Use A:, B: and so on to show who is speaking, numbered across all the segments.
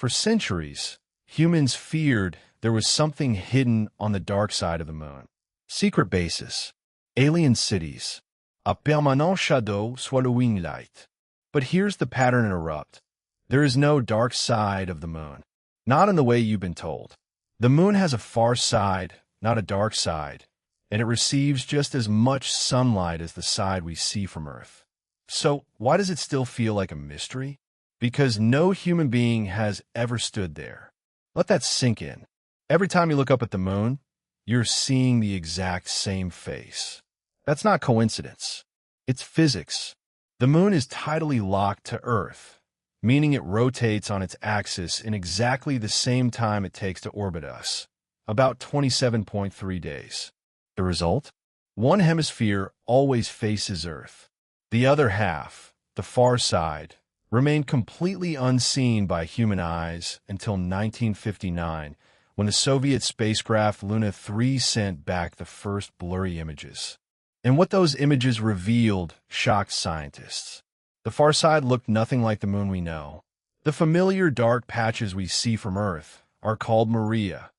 A: For centuries, humans feared there was something hidden on the dark side of the moon. Secret bases, alien cities, a permanent shadow swallowing light. But here's the pattern interrupt. There is no dark side of the moon. Not in the way you've been told. The moon has a far side, not a dark side, and it receives just as much sunlight as the side we see from Earth. So why does it still feel like a mystery? Because no human being has ever stood there. Let that sink in. Every time you look up at the moon, you're seeing the exact same face. That's not coincidence. It's physics. The moon is tidally locked to Earth, meaning it rotates on its axis in exactly the same time it takes to orbit us, about 27.3 days. The result? One hemisphere always faces Earth. The other half, the far side, remained completely unseen by human eyes until 1959, when the Soviet spacecraft Luna 3 sent back the first blurry images. And what those images revealed shocked scientists. The far side looked nothing like the moon we know. The familiar dark patches we see from Earth are called Maria,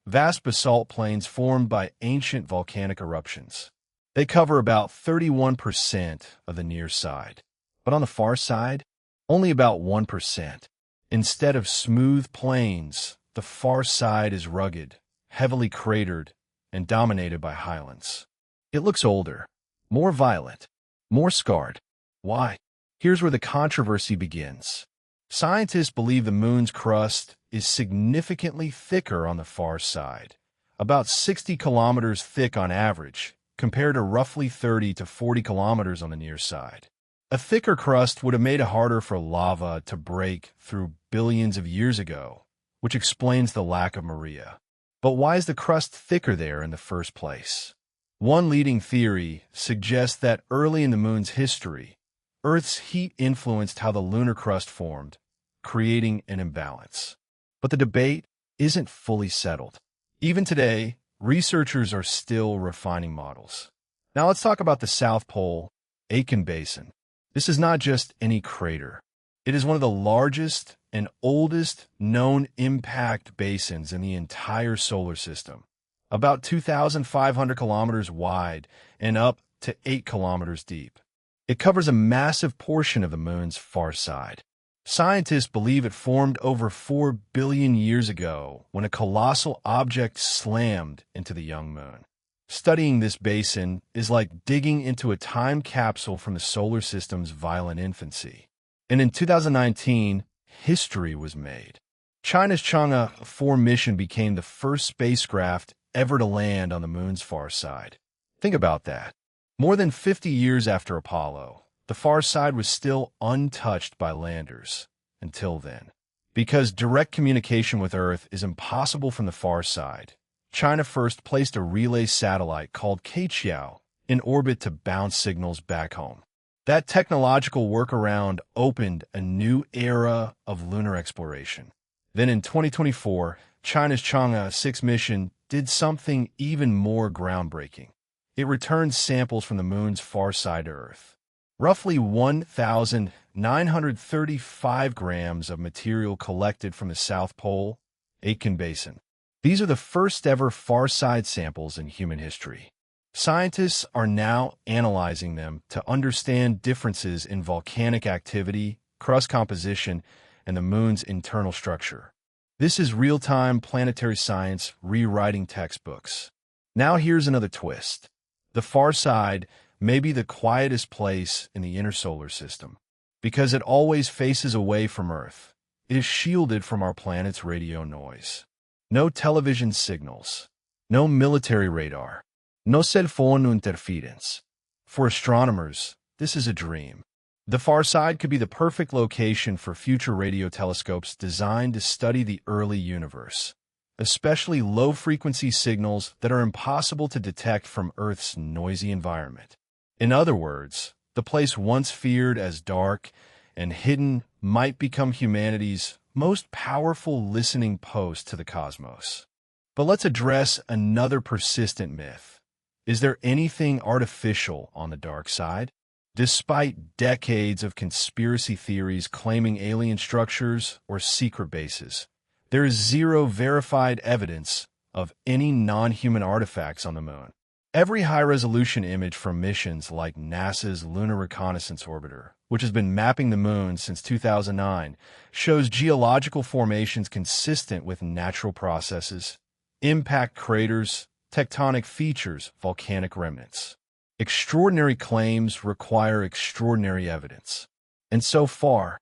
A: vast basalt plains formed by ancient volcanic eruptions. They cover about 31% of the near side, but on the far side, only about 1%. Instead of smooth plains, the far side is rugged, heavily cratered, and dominated by highlands. It looks older, more violent, more scarred. Why? Here's where the controversy begins. Scientists believe the moon's crust is significantly thicker on the far side, about 60 kilometers thick on average, compared to roughly 30 to 40 kilometers on the near side. A thicker crust would have made it harder for lava to break through billions of years ago, which explains the lack of Maria. But why is the crust thicker there in the first place? One leading theory suggests that early in the moon's history, Earth's heat influenced how the lunar crust formed, creating an imbalance. But the debate isn't fully settled. Even today, researchers are still refining models. Now let's talk about the South Pole, Aitken Basin. This is not just any crater. It is one of the largest and oldest known impact basins in the entire solar system, about 2,500 kilometers wide and up to 8 kilometers deep. It covers a massive portion of the moon's far side. Scientists believe it formed over 4 billion years ago when a colossal object slammed into the young moon. Studying this basin is like digging into a time capsule from the solar system's violent infancy. And in 2019, history was made. China's Chang'e 4 mission became the first spacecraft ever to land on the moon's far side. Think about that. More than 50 years after Apollo, the far side was still untouched by landers until then. Because direct communication with Earth is impossible from the far side, China first placed a relay satellite called Keiqiao in orbit to bounce signals back home. That technological workaround opened a new era of lunar exploration. Then in 2024, China's Chang'e 6 mission did something even more groundbreaking. It returned samples from the moon's far side to Earth. Roughly 1,935 grams of material collected from the South Pole, Aitken Basin. These are the first ever far side samples in human history. Scientists are now analyzing them to understand differences in volcanic activity, crust composition, and the moon's internal structure. This is real-time planetary science rewriting textbooks. Now here's another twist. The far side may be the quietest place in the inner solar system. Because it always faces away from Earth, it is shielded from our planet's radio noise. No television signals, no military radar, no cell phone interference. For astronomers, this is a dream. The far side could be the perfect location for future radio telescopes designed to study the early universe, especially low-frequency signals that are impossible to detect from Earth's noisy environment. In other words, the place once feared as dark and hidden might become humanity's most powerful listening post to the cosmos. But let's address another persistent myth. Is there anything artificial on the dark side? Despite decades of conspiracy theories claiming alien structures or secret bases, there is zero verified evidence of any non-human artifacts on the moon. Every high-resolution image from missions like NASA's Lunar Reconnaissance Orbiter, which has been mapping the moon since 2009, shows geological formations consistent with natural processes, impact craters, tectonic features, volcanic remnants. Extraordinary claims require extraordinary evidence. And so far,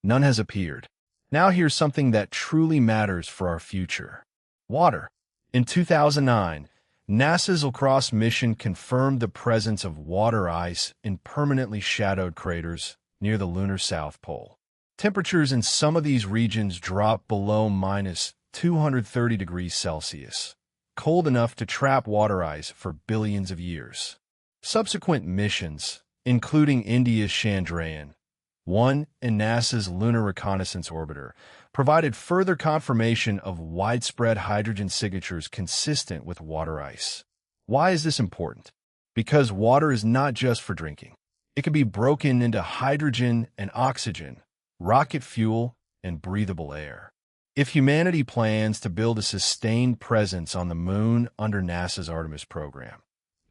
A: none has appeared. Now here's something that truly matters for our future. Water. In 2009, NASA's Alcross mission confirmed the presence of water ice in permanently shadowed craters near the lunar South Pole. Temperatures in some of these regions dropped below minus 230 degrees Celsius, cold enough to trap water ice for billions of years. Subsequent missions, including India's Chandrayaan-1 and NASA's Lunar Reconnaissance Orbiter, provided further confirmation of widespread hydrogen signatures consistent with water ice. Why is this important? Because water is not just for drinking. It can be broken into hydrogen and oxygen, rocket fuel, and breathable air. If humanity plans to build a sustained presence on the moon under NASA's Artemis program,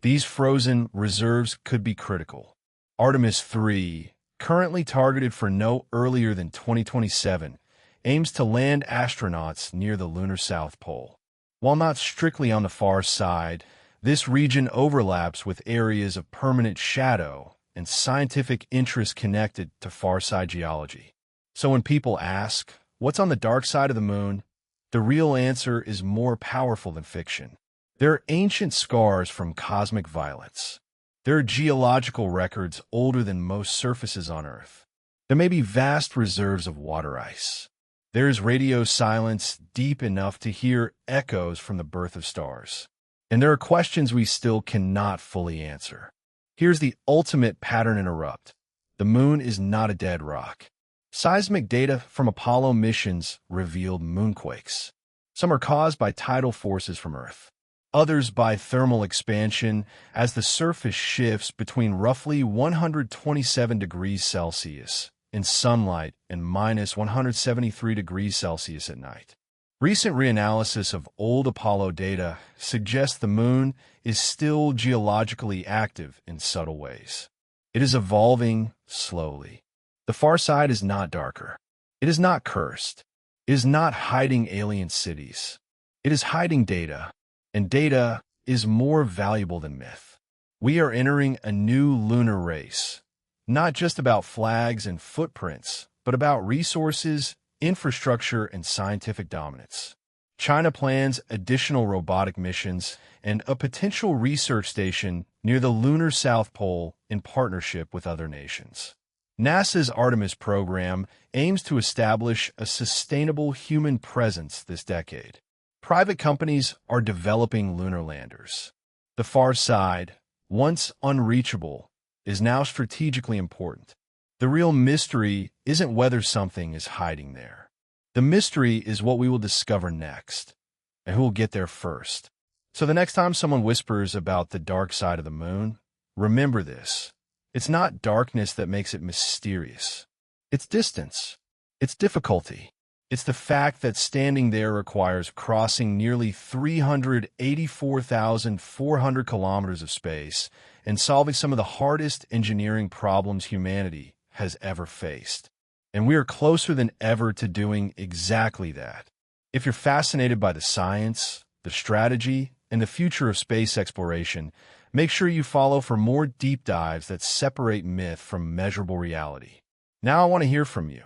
A: these frozen reserves could be critical. Artemis 3, currently targeted for no earlier than 2027, aims to land astronauts near the lunar South Pole. While not strictly on the far side, this region overlaps with areas of permanent shadow and scientific interest connected to far-side geology. So when people ask, what's on the dark side of the moon? The real answer is more powerful than fiction. There are ancient scars from cosmic violence. There are geological records older than most surfaces on Earth. There may be vast reserves of water ice. There is radio silence deep enough to hear echoes from the birth of stars. And there are questions we still cannot fully answer. Here's the ultimate pattern interrupt. The moon is not a dead rock. Seismic data from Apollo missions revealed moonquakes. Some are caused by tidal forces from Earth. Others by thermal expansion as the surface shifts between roughly 127 degrees Celsius in sunlight and minus 173 degrees Celsius at night. Recent reanalysis of old Apollo data suggests the moon is still geologically active in subtle ways. It is evolving slowly. The far side is not darker. It is not cursed. It is not hiding alien cities. It is hiding data, and data is more valuable than myth. We are entering a new lunar race, not just about flags and footprints, but about resources, infrastructure, and scientific dominance. China plans additional robotic missions and a potential research station near the lunar South Pole in partnership with other nations. NASA's Artemis program aims to establish a sustainable human presence this decade. Private companies are developing lunar landers. The far side, once unreachable, is now strategically important. The real mystery isn't whether something is hiding there. The mystery is what we will discover next, and who will get there first. So the next time someone whispers about the dark side of the moon, remember this. It's not darkness that makes it mysterious. It's distance. It's difficulty. It's the fact that standing there requires crossing nearly 384,400 kilometers of space and solving some of the hardest engineering problems humanity has ever faced. And we are closer than ever to doing exactly that. If you're fascinated by the science, the strategy, and the future of space exploration, make sure you follow for more deep dives that separate myth from measurable reality. Now I want to hear from you.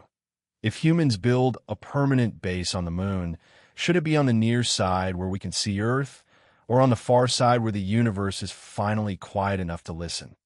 A: If humans build a permanent base on the moon, should it be on the near side where we can see Earth, or on the far side where the universe is finally quiet enough to listen?